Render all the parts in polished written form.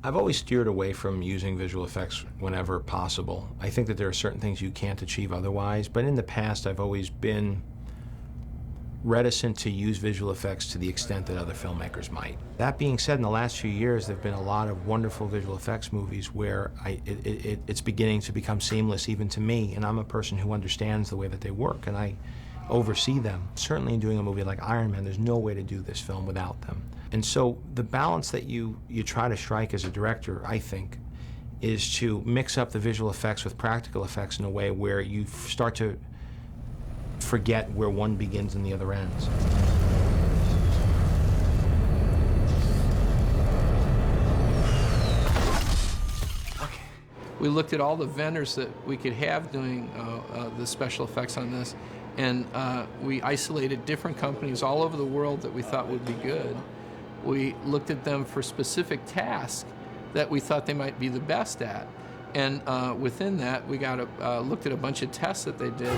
I've always steered away from using visual effects whenever possible. I think that there are certain things you can't achieve otherwise, but in the past I've always been reticent to use visual effects to the extent that other filmmakers might. That being said, in the last few years there have been a lot of wonderful visual effects movies where it's beginning to become seamless even to me, and I'm a person who understands the way that they work, and I oversee them. Certainly in doing a movie like Iron Man, there's no way to do this film without them. And so the balance that you try to strike as a director, I think, is to mix up the visual effects with practical effects in a way where you start to forget where one begins and the other ends. Okay. We looked at all the vendors that we could have doing the special effects on this, and we isolated different companies all over the world that we thought would be good. We looked at them for specific tasks that we thought they might be the best at. And within that, we looked at a bunch of tests that they did.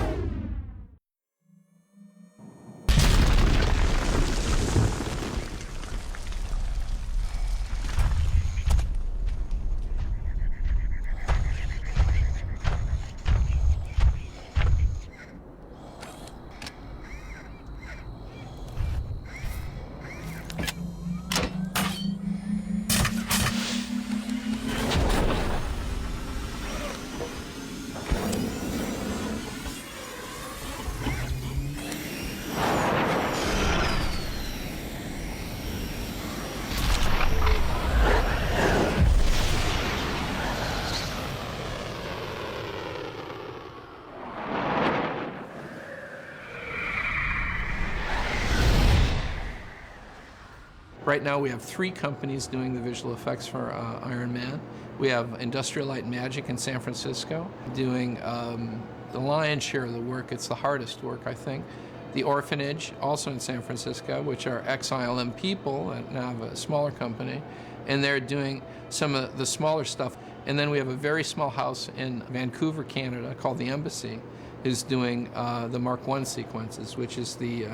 Right now we have 3 companies doing the visual effects for Iron Man. We have Industrial Light and Magic in San Francisco doing the lion's share of the work. It's the hardest work, I think. The Orphanage, also in San Francisco, which are ex-ILM people and now have a smaller company, and they're doing some of the smaller stuff. And then we have a very small house in Vancouver, Canada, called the Embassy, who's doing the Mark I sequences, which is the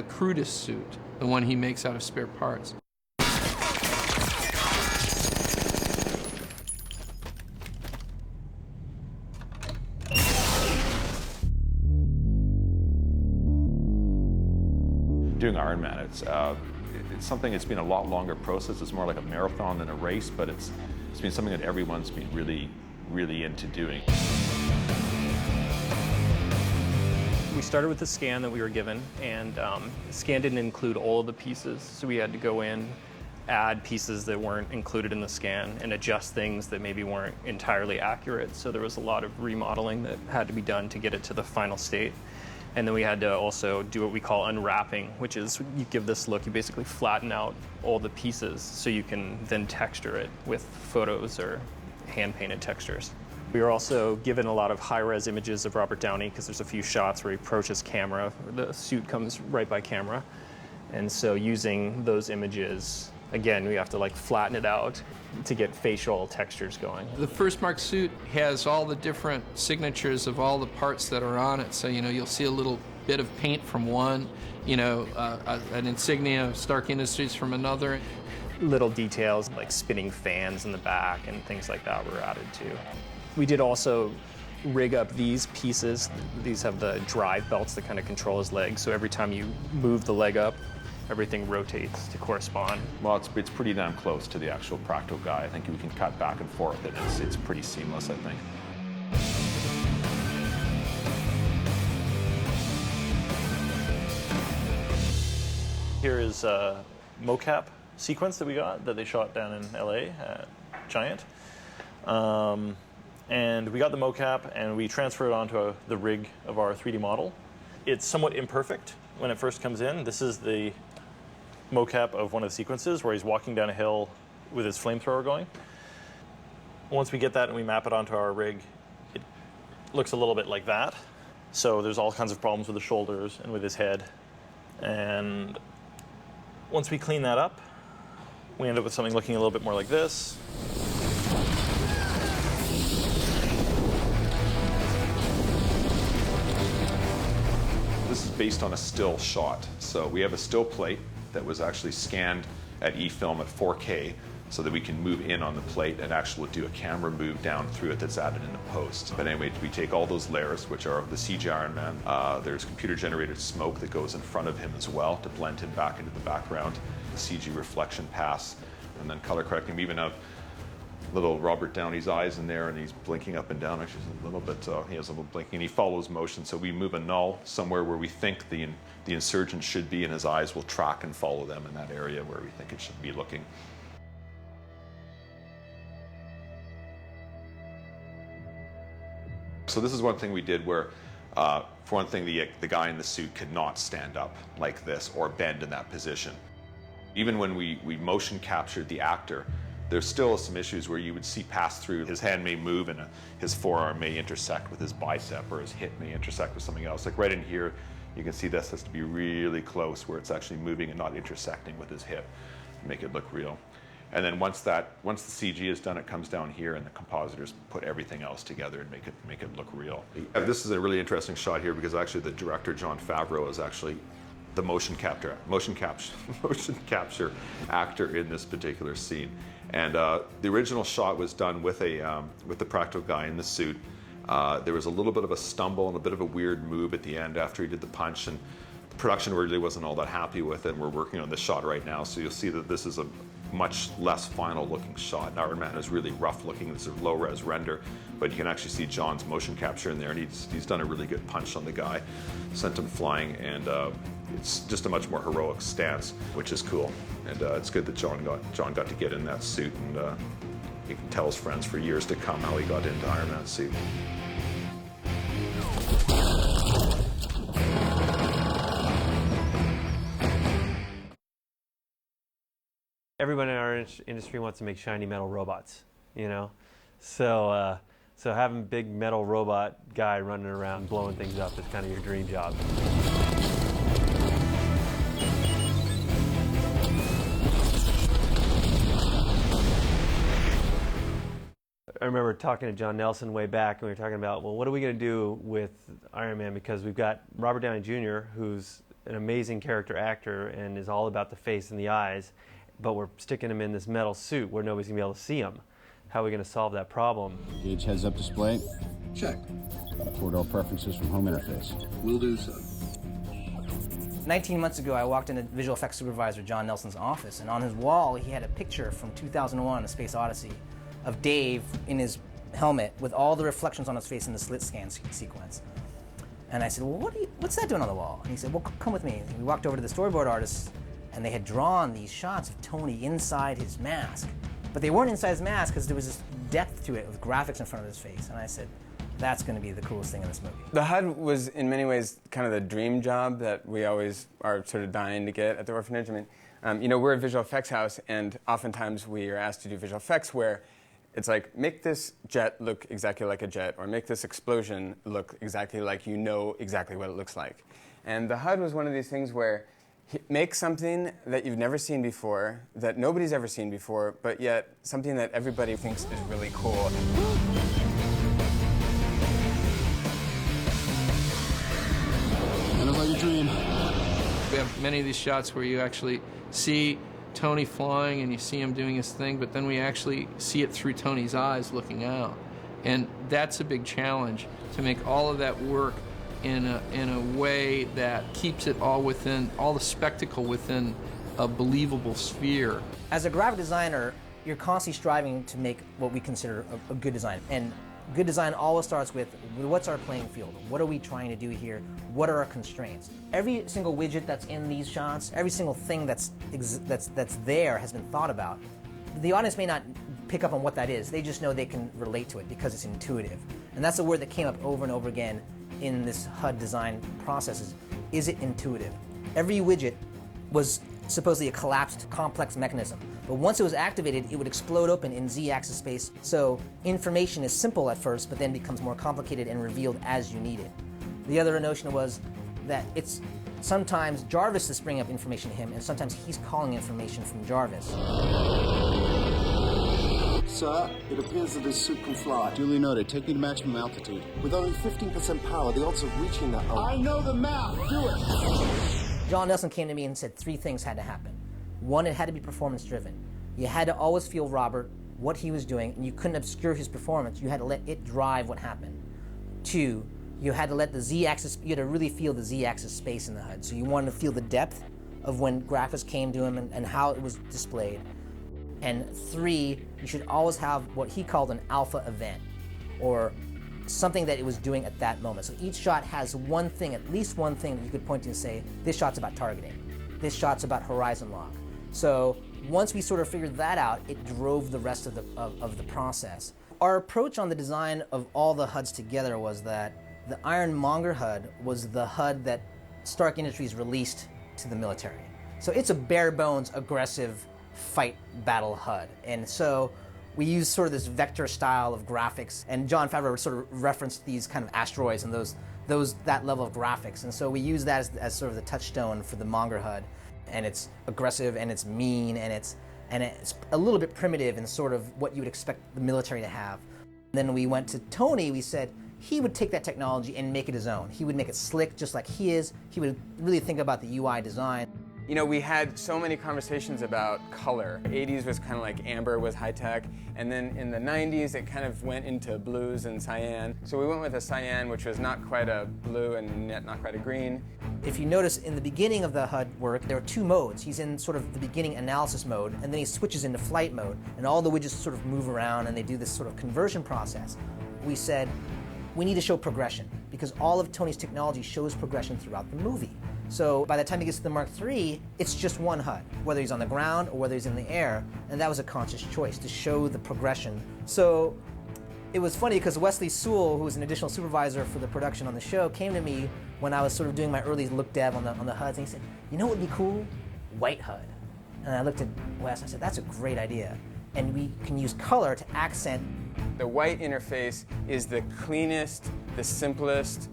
crudest suit, the one he makes out of spare parts. Doing Iron Man, it's something that's been a lot longer process. It's more like a marathon than a race, but it's been something that everyone's been really, really into doing. We started with the scan that we were given, and the scan didn't include all of the pieces, so we had to go in, add pieces that weren't included in the scan, and adjust things that maybe weren't entirely accurate. So there was a lot of remodeling that had to be done to get it to the final state. And then we had to also do what we call unwrapping, which is you give this look, you basically flatten out all the pieces so you can then texture it with photos or hand-painted textures. We were also given a lot of high-res images of Robert Downey because there's a few shots where he approaches camera, the suit comes right by camera. And so using those images, again, we have to like flatten it out to get facial textures going. The first Mark suit has all the different signatures of all the parts that are on it. So, you know, you'll see a little bit of paint from one, you know, an insignia of Stark Industries from another. Little details like spinning fans in the back and things like that were added too. We did also rig up these pieces. These have the drive belts that kind of control his legs. So every time you move the leg up, everything rotates to correspond. Well, it's pretty damn close to the actual practical guy. I think we can cut back and forth, and it's pretty seamless, I think. Here is a mocap sequence that we got that they shot down in LA at Giant. And we got the mocap and we transferred it onto the rig of our 3D model. It's somewhat imperfect when it first comes in. This is the mocap of one of the sequences where he's walking down a hill with his flamethrower going. Once we get that and we map it onto our rig, it looks a little bit like that. So there's all kinds of problems with the shoulders and with his head. And once we clean that up, we end up with something looking a little bit more like this. This is based on a still shot. So we have a still plate that was actually scanned at eFilm at 4K so that we can move in on the plate and actually do a camera move down through it that's added into post. But anyway, we take all those layers, which are the CG Iron Man. There's computer-generated smoke that goes in front of him as well to blend him back into the background. The CG reflection pass, and then color correcting. We even have little Robert Downey's eyes in there, and he's blinking up and down. Actually, a little bit. He has a little blinking, and he follows motion. So we move a null somewhere where we think the insurgent should be, and his eyes will track and follow them in that area where we think it should be looking. So this is one thing we did where, for one thing, the guy in the suit could not stand up like this or bend in that position. Even when we motion captured the actor, there's still some issues where you would see pass through. His hand may move and his forearm may intersect with his bicep, or his hip may intersect with something else. Like right in here, you can see this has to be really close where it's actually moving and not intersecting with his hip to make it look real. And then once the CG is done, it comes down here, and the compositors put everything else together and make it look real. This is a really interesting shot here because actually the director Jon Favreau is actually the motion capture actor in this particular scene. And the original shot was done with the practical guy in the suit. There was a little bit of a stumble and a bit of a weird move at the end after he did the punch, and the production really wasn't all that happy with it. And we're working on this shot right now, so you'll see that this is a much less final looking shot. Iron Man is really rough looking. This is a low res render, but you can actually see John's motion capture in there, and he's done a really good punch on the guy, sent him flying, and it's just a much more heroic stance, which is cool. And it's good that John got to get in that suit, and he can tell his friends for years to come how he got into Iron Man's suit. Everyone in our industry wants to make shiny metal robots, you know? So having big metal robot guy running around blowing things up is kind of your dream job. I remember talking to John Nelson way back, and we were talking about, well, what are we going to do with Iron Man? Because we've got Robert Downey Jr., who's an amazing character actor and is all about the face and the eyes, but we're sticking him in this metal suit where nobody's going to be able to see him. How are we going to solve that problem? Gauge heads-up display. Check. Import all preferences from home interface. Will do so. 19 months ago, I walked into visual effects supervisor John Nelson's office, and on his wall, he had a picture from 2001, A Space Odyssey, of Dave in his helmet with all the reflections on his face in the slit scan sequence. And I said, well, what's that doing on the wall? And he said, well, come with me. And we walked over to the storyboard artists, and they had drawn these shots of Tony inside his mask. But they weren't inside his mask because there was this depth to it with graphics in front of his face. And I said, that's going to be the coolest thing in this movie. The HUD was, in many ways, kind of the dream job that we always are sort of dying to get at the Orphanage. I mean, you know, we're a visual effects house, and oftentimes we are asked to do visual effects where it's like, make this jet look exactly like a jet, or make this explosion look exactly like you know exactly what it looks like. And the HUD was one of these things where make something that you've never seen before, that nobody's ever seen before, but yet something that everybody thinks is really cool. And about your dream. We have many of these shots where you actually see Tony flying and you see him doing his thing, but then we actually see it through Tony's eyes looking out. And that's a big challenge, to make all of that work in a way that keeps it all the spectacle within a believable sphere. As a graphic designer, you're constantly striving to make what we consider a good design. And good design always starts with, what's our playing field? What are we trying to do here? What are our constraints? Every single widget that's in these shots, every single thing that's there has been thought about. The audience may not pick up on what that is. They just know they can relate to it because it's intuitive. And that's a word that came up over and over again in this HUD design process. Is it intuitive? Every widget was supposedly a collapsed, complex mechanism. But once it was activated, it would explode open in z-axis space. So information is simple at first, but then becomes more complicated and revealed as you need it. The other notion was that it's sometimes Jarvis is bringing up information to him, and sometimes he's calling information from Jarvis. Sir, it appears that this suit can fly. Duly noted. Take me to maximum altitude. With only 15% power, the odds of reaching that are... I know the math! Do it! John Nelson came to me and said 3 things had to happen. One, it had to be performance driven. You had to always feel Robert, what he was doing, and you couldn't obscure his performance. You had to let it drive what happened. Two, you had to let the Z-axis, you had to really feel the Z-axis space in the HUD. So you wanted to feel the depth of when graphics came to him and how it was displayed. And three, you should always have what he called an alpha event, or something that it was doing at that moment. So each shot has one thing, at least one thing that you could point to and say, this shot's about targeting. This shot's about horizon lock. So once we sort of figured that out, it drove the rest of the process. Our approach on the design of all the HUDs together was that the Ironmonger HUD was the HUD that Stark Industries released to the military. So it's a bare bones, aggressive fight battle HUD. And so we used sort of this vector style of graphics, and Jon Favreau sort of referenced these kind of asteroids and that level of graphics. And so we use that as sort of the touchstone for the Monger HUD. And it's aggressive, and it's mean, and it's a little bit primitive in sort of what you would expect the military to have. Then we went to Tony. We said he would take that technology and make it his own. He would make it slick just like he is. He would really think about the UI design. You know, we had so many conversations about color. 80s was kind of like amber was high tech, and then in the 90s it kind of went into blues and cyan. So we went with a cyan, which was not quite a blue and yet not quite a green. If you notice in the beginning of the HUD work, there are two modes. He's in sort of the beginning analysis mode, and then he switches into flight mode, and all the widgets sort of move around and they do this sort of conversion process. We said, we need to show progression, because all of Tony's technology shows progression throughout the movie. So by the time he gets to the Mark III, it's just one HUD, whether he's on the ground or whether he's in the air, and that was a conscious choice to show the progression. So it was funny because Wesley Sewell, who was an additional supervisor for the production on the show, came to me when I was sort of doing my early look dev on the HUDs, and he said, you know what would be cool? White HUD. And I looked at Wes and I said, that's a great idea. And we can use color to accent. The white interface is the cleanest, the simplest.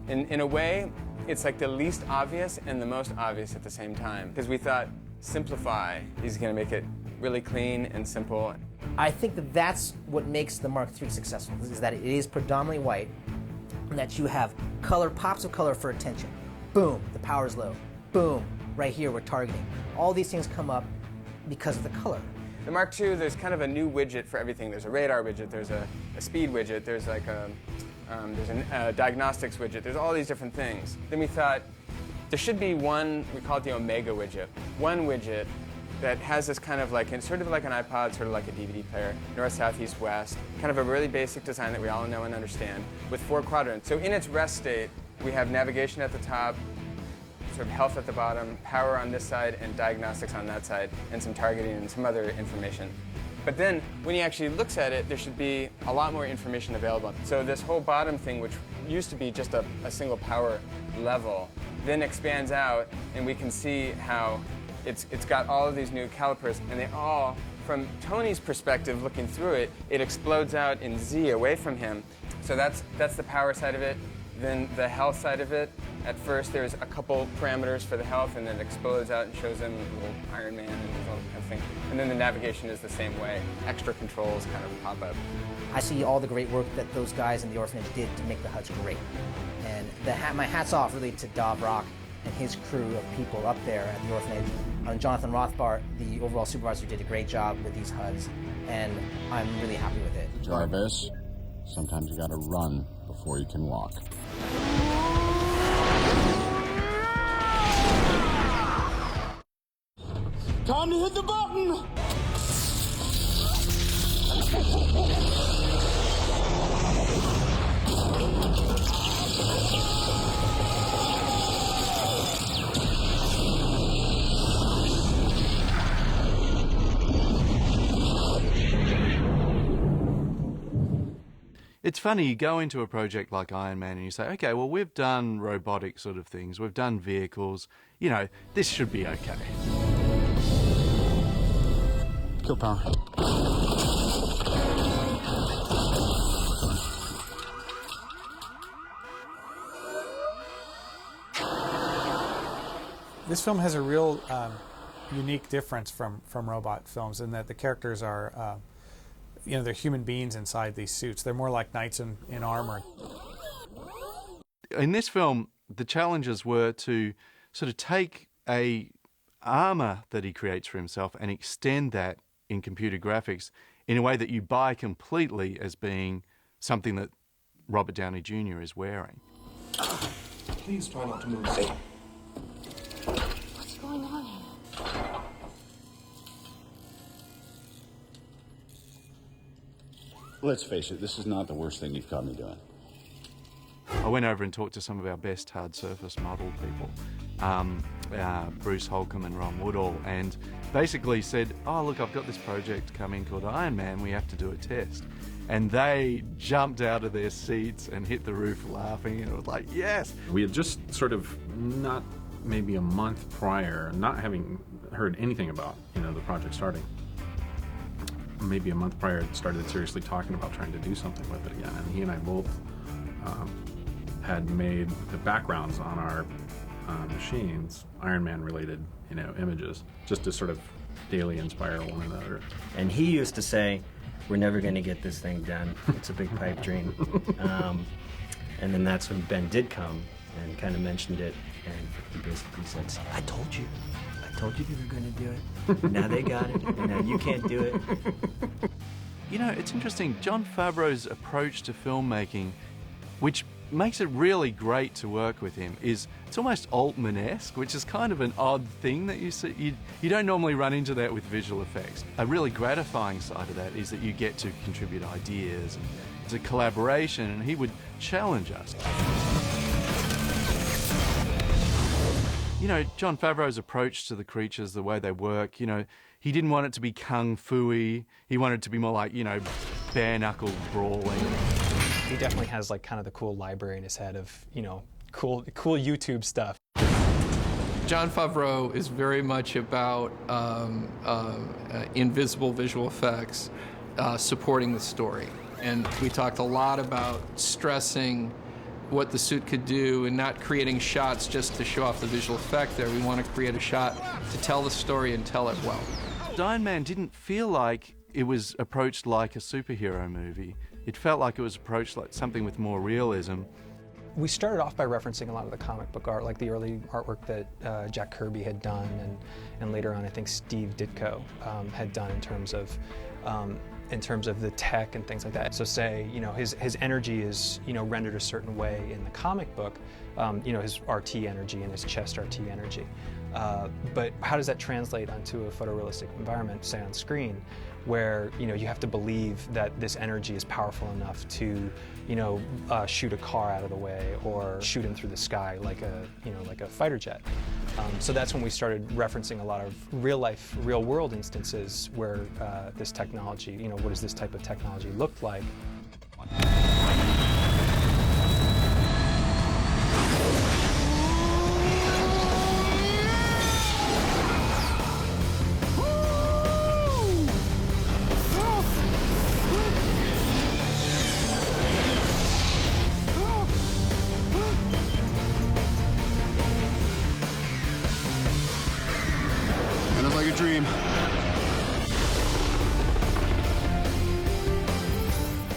In a way, it's like the least obvious and the most obvious at the same time. Because we thought, simplify is going to make it really clean and simple. I think that that's what makes the Mark III successful, is that it is predominantly white, and that you have color, pops of color for attention. Boom, the power's low. Boom, right here we're targeting. All these things come up because of the color. The Mark II, there's kind of a new widget for everything. There's a radar widget, there's a speed widget, there's like there's a diagnostics widget, there's all these different things. Then we thought there should be one, we call it the Omega widget, one widget that has this kind of like, sort of like an iPod, sort of like a DVD player, north, south, east, west, kind of a really basic design that we all know and understand, with 4 quadrants. So in its rest state, we have navigation at the top, sort of health at the bottom, power on this side, and diagnostics on that side, and some targeting and some other information. But then, when he actually looks at it, there should be a lot more information available. So this whole bottom thing, which used to be just a single power level, then expands out, and we can see how it's got all of these new calipers, and they all, from Tony's perspective, looking through it, it explodes out in Z away from him. So that's the power side of it. Then the health side of it, at first there's a couple parameters for the health, and then it explodes out and shows him a little Iron Man and his own kind of thing. And then the navigation is the same way. Extra controls kind of pop up. I see all the great work that those guys in the orphanage did to make the HUDs great. And my hat's off really to Dov Rock and his crew of people up there at the orphanage. Jonathan Rothbart, the overall supervisor, did a great job with these HUDs, and I'm really happy with it. Jarvis, sometimes you gotta run before you can walk. Time to hit the button! It's funny, you go into a project like Iron Man and you say, okay, well, we've done robotic sort of things, we've done vehicles, you know, this should be okay. Kill power. This film has a real unique difference from robot films in that the characters are you know, they're human beings inside these suits. They're more like knights in armor. In this film, the challenges were to sort of take a armor that he creates for himself and extend that in computer graphics in a way that you buy completely as being something that Robert Downey Jr. is wearing. Please try not to move. What's going on here? Let's face it, this is not the worst thing you've caught me doing. I went over and talked to some of our best hard surface model people, Bruce Holcomb and Ron Woodall, and basically said, oh look, I've got this project coming called Iron Man, we have to do a test. And they jumped out of their seats and hit the roof laughing, and it was like, yes! We had just sort of not maybe a month prior, not having heard anything about, the project starting. Maybe a month prior, started seriously talking about trying to do something with it again. And he and I both had made the backgrounds on our machines Iron Man related, images, just to sort of daily inspire one another. And he used to say, we're never going to get this thing done. It's a big pipe dream. And then that's when Ben did come and kind of mentioned it, and he basically said, I told you they were going to do it. Now they got it, and now you can't do it. It's interesting, Jon Favreau's approach to filmmaking, which makes it really great to work with him, is it's almost Altman-esque, which is kind of an odd thing that you see. You don't normally run into that with visual effects. A really gratifying side of that is that you get to contribute ideas, and it's a collaboration, and he would challenge us. Jon Favreau's approach to the creatures, the way they work, he didn't want it to be kung fu-y. He wanted it to be more like, bare-knuckle brawling. He definitely has kind of the cool library in his head of, cool YouTube stuff. Jon Favreau is very much about invisible visual effects supporting the story. And we talked a lot about stressing what the suit could do and not creating shots just to show off the visual effect there. We want to create a shot to tell the story and tell it well. Iron Man didn't feel like it was approached like a superhero movie. It felt like it was approached like something with more realism. We started off by referencing a lot of the comic book art, like the early artwork that Jack Kirby had done, and later on I think Steve Ditko had done in terms of the tech and things like that. So say, his energy is, rendered a certain way in the comic book, his RT energy and his chest RT energy. But how does that translate onto a photorealistic environment, say on screen, where, you have to believe that this energy is powerful enough to, shoot a car out of the way or shoot him through the sky like a fighter jet. So that's when we started referencing a lot of real-life, real-world instances where this technology, what does this type of technology look like? Dream.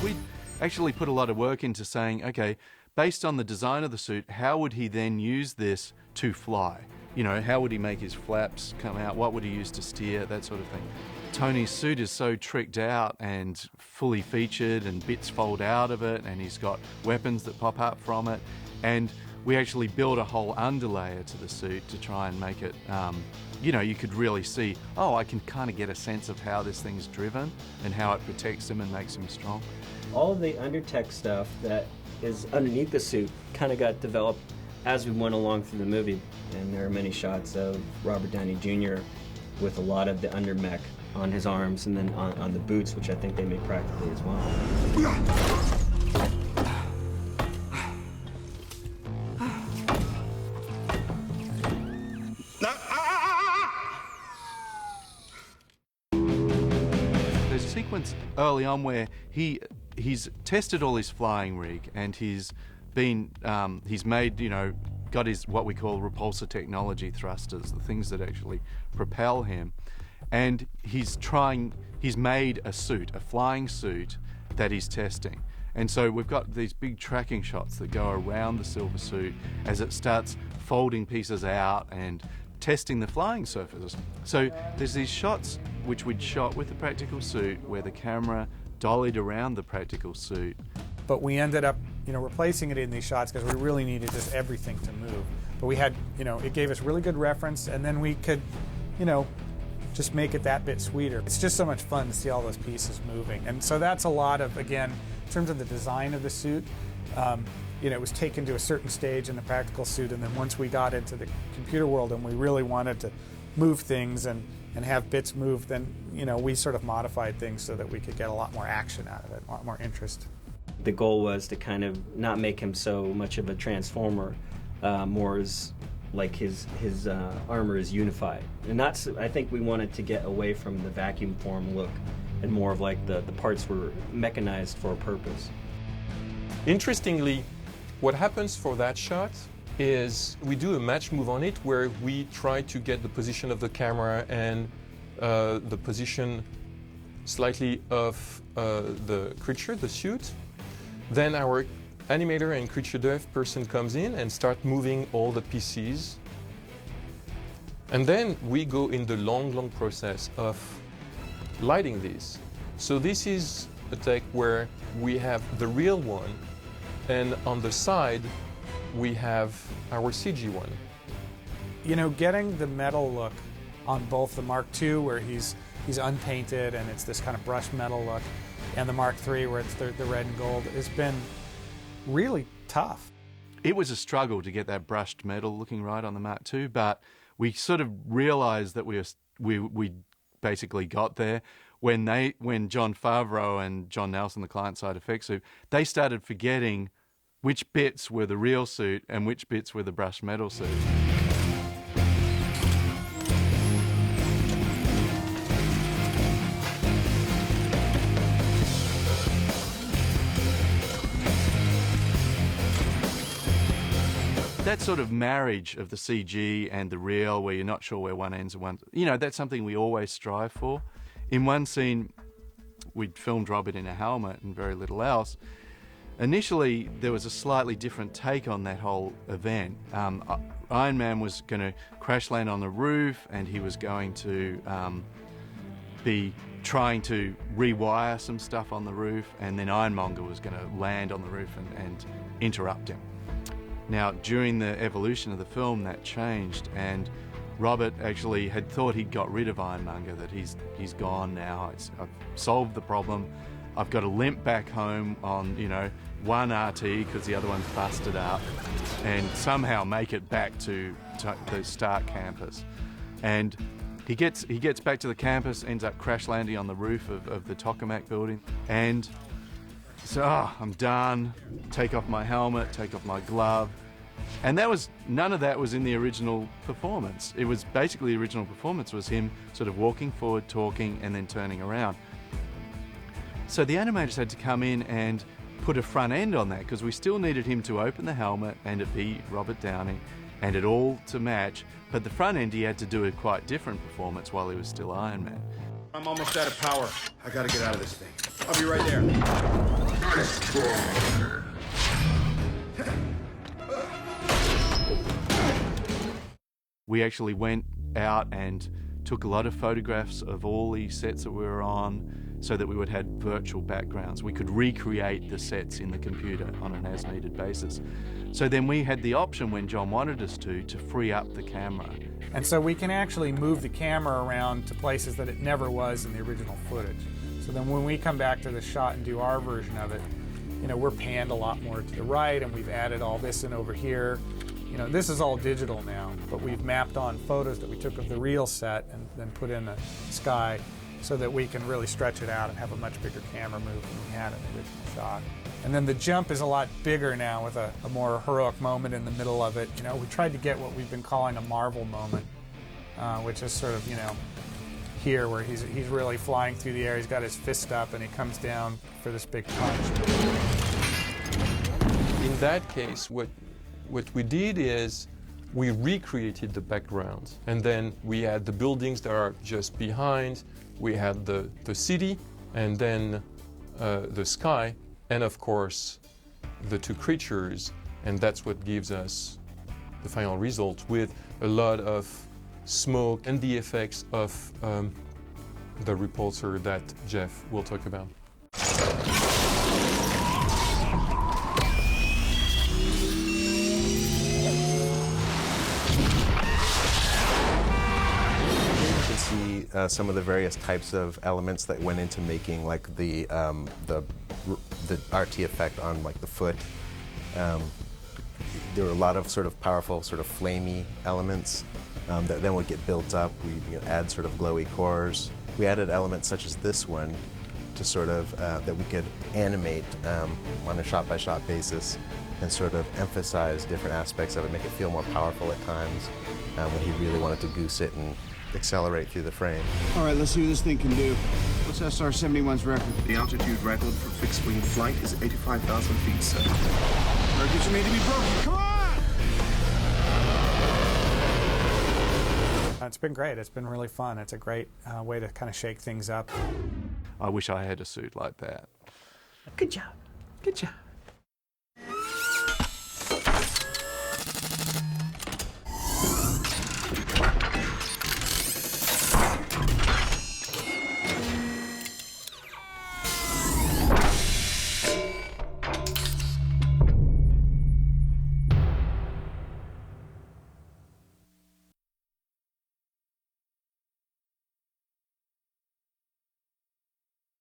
We actually put a lot of work into saying, okay, based on the design of the suit, how would he then use this to fly? How would he make his flaps come out? What would he use to steer? That sort of thing. Tony's suit is so tricked out and fully featured, and bits fold out of it, and he's got weapons that pop up from it. And we actually built a whole underlayer to the suit to try and make it, you could really see, I can kind of get a sense of how this thing's driven and how it protects him and makes him strong. All of the undertech stuff that is underneath the suit kind of got developed as we went along through the movie. And there are many shots of Robert Downey Jr. with a lot of the undermech on his arms and then on the boots, which I think they made practically as well. Sequence early on where he's tested all his flying rig, and he's made, got his what we call repulsor technology thrusters, the things that actually propel him, and he's made a suit, a flying suit that he's testing. And so we've got these big tracking shots that go around the silver suit as it starts folding pieces out and testing the flying surfaces. So there's these shots which we'd shot with the practical suit where the camera dollied around the practical suit. But we ended up, replacing it in these shots because we really needed just everything to move. But we had, it gave us really good reference, and then we could, just make it that bit sweeter. It's just so much fun to see all those pieces moving. And so that's a lot of, again, in terms of the design of the suit, it was taken to a certain stage in the practical suit, and then once we got into the computer world and we really wanted to move things and have bits move, then we sort of modified things so that we could get a lot more action out of it, a lot more interest. The goal was to kind of not make him so much of a transformer, more as like his armor is unified. And that's, I think we wanted to get away from the vacuum form look and more of like the parts were mechanized for a purpose. Interestingly, what happens for that shot is we do a match move on it where we try to get the position of the camera and the position slightly of the creature, the suit. Then our animator and creature dev person comes in and start moving all the pieces. And then we go in the long process of lighting these. So this is a take where we have the real one, and on the side we have our CG one. Getting the metal look on both the Mark II, where he's unpainted and it's this kind of brushed metal look, and the Mark III, where it's the red and gold, has been really tough. It was a struggle to get that brushed metal looking right on the Mark II, but we sort of realized that we basically got there when Jon Favreau and John Nelson, the client-side effects suit, they started forgetting which bits were the real suit and which bits were the brushed metal suit. That sort of marriage of the CG and the real, where you're not sure where one ends and one... that's something we always strive for. In one scene, we'd filmed Robert in a helmet and very little else. Initially, there was a slightly different take on that whole event. Iron Man was going to crash land on the roof, and he was going to be trying to rewire some stuff on the roof, and then Ironmonger was going to land on the roof and interrupt him. Now, during the evolution of the film, that changed, and Robert actually had thought he'd got rid of Ironmonger, that he's gone now. I've solved the problem. I've got to limp back home on, one RT because the other one's busted up, and somehow make it back to the Stark campus. And he gets back to the campus, ends up crash landing on the roof of the Tokamak building, and so I'm done. Take off my helmet, take off my glove. And none of that was in the original performance. It was basically the original performance was him sort of walking forward, talking, and then turning around. So the animators had to come in and put a front end on that because we still needed him to open the helmet and it be Robert Downey and it all to match. But the front end, he had to do a quite different performance while he was still Iron Man. I'm almost out of power. I gotta get out of this thing. I'll be right there. We actually went out and took a lot of photographs of all the sets that we were on so that we would have virtual backgrounds. We could recreate the sets in the computer on an as-needed basis. So then we had the option, when John wanted us to free up the camera. And so we can actually move the camera around to places that it never was in the original footage. So then when we come back to the shot and do our version of it, we're panned a lot more to the right, and we've added all this in over here. This is all digital now, but we've mapped on photos that we took of the real set and then put in the sky so that we can really stretch it out and have a much bigger camera move than we had in the original shot. And then the jump is a lot bigger now with a more heroic moment in the middle of it. We tried to get what we've been calling a Marvel moment, which is sort of, here where he's really flying through the air, he's got his fist up and he comes down for this big punch. In that case, what we did is we recreated the background, and then we had the buildings that are just behind, we had the city, and then the sky, and of course the two creatures, and that's what gives us the final result with a lot of smoke, and the effects of the repulsor that Jeff will talk about. See some of the various types of elements that went into making like the RT effect on like the foot. There were a lot of sort of powerful sort of flamey elements that then would get built up. We add sort of glowy cores. We added elements such as this one to sort of that we could animate on a shot-by-shot basis and sort of emphasize different aspects of it, make it feel more powerful at times when he really wanted to goose it and accelerate through the frame. All right, let's see what this thing can do. What's SR-71's record? The altitude record for fixed-wing flight is 85,000 feet, sir. Records are made to be broken. Come on! It's been great. It's been really fun. It's a great way to kind of shake things up. I wish I had a suit like that. Good job. Good job.